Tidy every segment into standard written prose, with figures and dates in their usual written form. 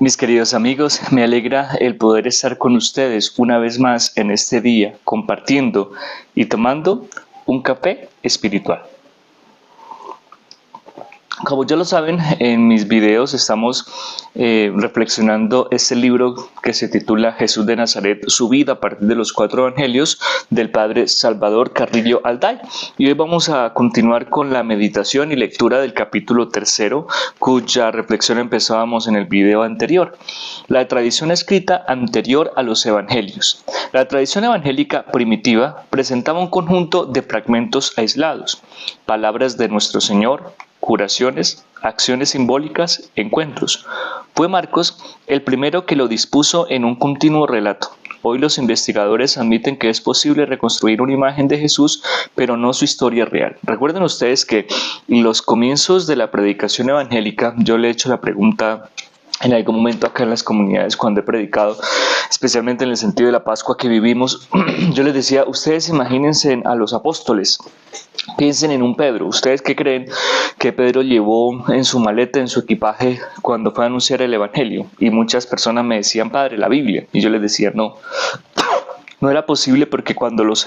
Mis queridos amigos, me alegra el poder estar con ustedes una vez más en este día, compartiendo y tomando un café espiritual. Como ya lo saben, en mis videos estamos reflexionando este libro que se titula Jesús de Nazaret, su vida a partir de los 4 evangelios del padre Salvador Carrillo Alday. Y hoy vamos a continuar con la meditación y lectura del capítulo 3, cuya reflexión empezábamos en el video anterior. La tradición escrita anterior a los evangelios. La tradición evangélica primitiva presentaba un conjunto de fragmentos aislados, palabras de nuestro Señor, curaciones, acciones simbólicas, encuentros. Fue Marcos el primero que lo dispuso en un continuo relato. Hoy los investigadores admiten que es posible reconstruir una imagen de Jesús, pero no su historia real. Recuerden ustedes que en los comienzos de la predicación evangélica, yo le he hecho la pregunta en algún momento acá en las comunidades cuando he predicado, especialmente en el sentido de la Pascua que vivimos, yo les decía, ustedes imagínense a los apóstoles, piensen en un Pedro. ¿Ustedes qué creen que Pedro llevó en su maleta, en su equipaje, cuando fue a anunciar el evangelio? Y muchas personas me decían, padre, la Biblia. Y yo les decía, no. No era posible porque cuando los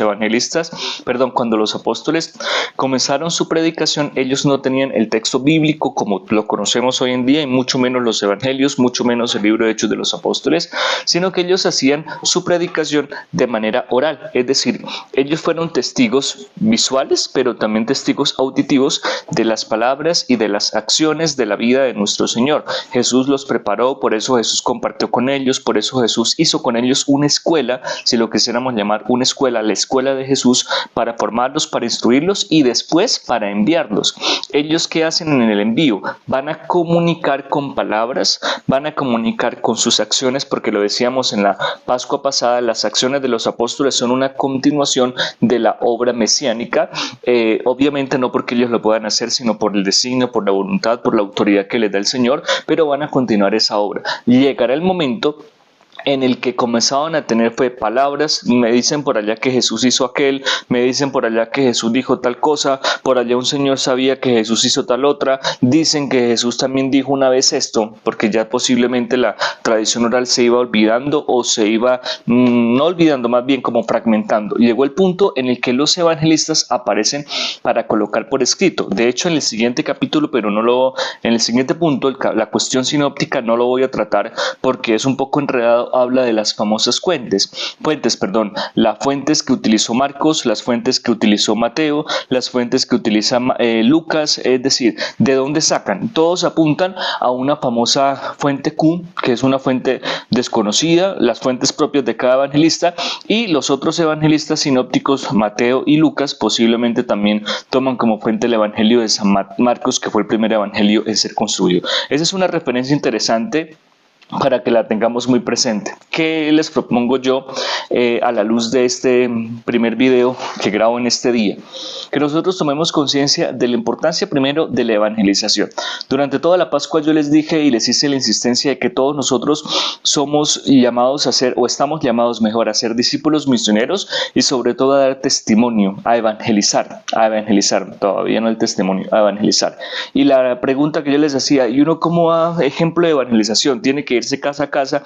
apóstoles comenzaron su predicación, ellos no tenían el texto bíblico como lo conocemos hoy en día, y mucho menos los evangelios, mucho menos el libro de Hechos de los Apóstoles, sino que ellos hacían su predicación de manera oral. Es decir, ellos fueron testigos visuales, pero también testigos auditivos de las palabras y de las acciones de la vida de nuestro Señor. Jesús los preparó, por eso Jesús compartió con ellos, por eso Jesús hizo con ellos una escuela, si lo quisiéramos llamar una escuela, la escuela de Jesús, para formarlos, para instruirlos y después para enviarlos. ¿Ellos qué hacen en el envío? Van a comunicar con palabras, van a comunicar con sus acciones, porque lo decíamos en la Pascua pasada, las acciones de los apóstoles son una continuación de la obra mesiánica, obviamente no porque ellos lo puedan hacer, sino por el designio, por la voluntad, por la autoridad que les da el Señor, pero van a continuar esa obra. Llegará el momento en el que comenzaban a tener palabras. Me dicen por allá que Jesús hizo aquel, me dicen por allá que Jesús dijo tal cosa, por allá un señor sabía que Jesús hizo tal otra, dicen que Jesús también dijo una vez esto, porque ya posiblemente la tradición oral se iba olvidando o se iba, no olvidando, más bien como fragmentando. Llegó el punto en el que los evangelistas aparecen para colocar por escrito. De hecho, en el siguiente capítulo, pero en el siguiente punto, la cuestión sinóptica no lo voy a tratar porque es un poco enredado. Habla de las famosas fuentes, las fuentes que utilizó Marcos, las fuentes que utilizó Mateo, las fuentes que utiliza Lucas, es decir, ¿de dónde sacan? Todos apuntan a una famosa fuente Q, que es una fuente desconocida, las fuentes propias de cada evangelista, y los otros evangelistas sinópticos, Mateo y Lucas, posiblemente también toman como fuente el evangelio de San Marcos, que fue el primer evangelio en ser construido. Esa es una referencia interesante para que la tengamos muy presente. ¿Qué les propongo yo a la luz de este primer video que grabo en este día? Que nosotros tomemos conciencia de la importancia primero de la evangelización. Durante toda la Pascua yo les dije y les hice la insistencia de que todos nosotros somos llamados a ser, o estamos llamados mejor, a ser discípulos misioneros y sobre todo a dar testimonio, a evangelizar, todavía no el testimonio, a evangelizar. Y la pregunta que yo les hacía, ¿y uno cómo da ejemplo de evangelización? ¿Tiene que irse casa a casa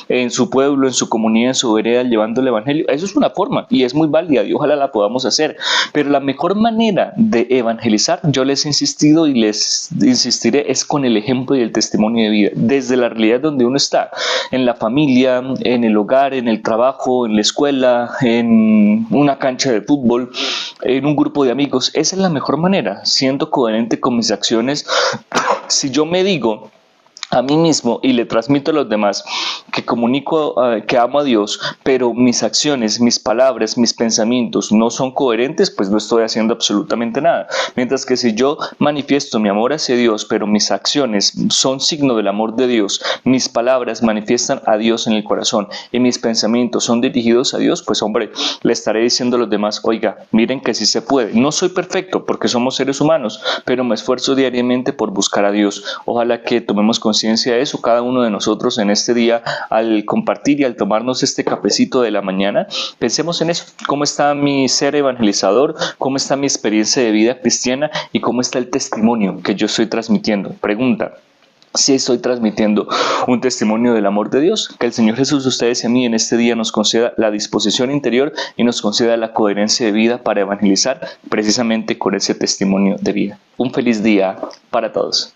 en su pueblo, en su comunidad, en su vereda, llevando el evangelio? Eso es una forma y es muy válida y ojalá la podamos hacer, pero la mejor manera de evangelizar, yo les he insistido y les insistiré, es con el ejemplo y el testimonio de vida, desde la realidad donde uno está, en la familia, en el hogar, en el trabajo, en la escuela, en una cancha de fútbol, en un grupo de amigos. Esa es la mejor manera, siendo coherente con mis acciones. Si yo me digo a mí mismo y le transmito a los demás que comunico que amo a Dios, pero mis acciones, mis palabras, mis pensamientos no son coherentes, pues no estoy haciendo absolutamente nada. Mientras que si yo manifiesto mi amor hacia Dios, pero mis acciones son signo del amor de Dios, mis palabras manifiestan a Dios en el corazón y mis pensamientos son dirigidos a Dios, pues hombre, le estaré diciendo a los demás, oiga, miren que sí se puede. No soy perfecto porque somos seres humanos, pero me esfuerzo diariamente por buscar a Dios. Ojalá que tomemos conciencia de eso, cada uno de nosotros en este día, al compartir y al tomarnos este cafecito de la mañana, pensemos en eso. ¿Cómo está mi ser evangelizador? ¿Cómo está mi experiencia de vida cristiana? ¿Y cómo está el testimonio que yo estoy transmitiendo? Pregunta: si estoy transmitiendo un testimonio del amor de Dios. Que el Señor Jesús, ustedes y a mí en este día nos conceda la disposición interior y nos conceda la coherencia de vida para evangelizar precisamente con ese testimonio de vida. Un feliz día para todos.